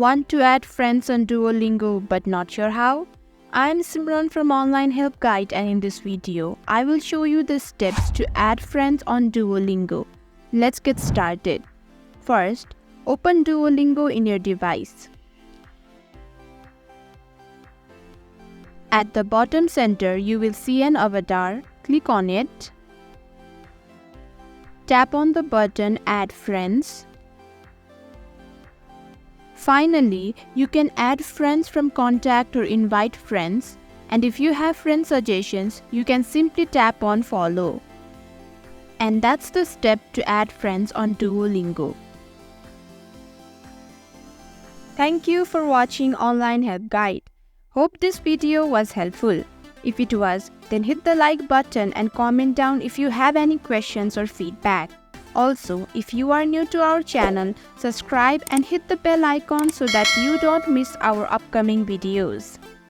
Want to add friends on Duolingo but not sure how? I'm Simran from Online Help Guide, and in this video, I will show you the steps to add friends on Duolingo. Let's get started. First, open Duolingo in your device. At the bottom center, you will see an avatar. Click on it. Tap on the button Add Friends. Finally, you can add friends from contact or invite friends, and if you have friend suggestions, you can simply tap on Follow. And that's the step to add friends on Duolingo. Thank you for watching Online Help Guide. Hope this video was helpful. If it was, then hit the like button and comment down if you have any questions or feedback. Also, if you are new to our channel, subscribe and hit the bell icon so that you don't miss our upcoming videos.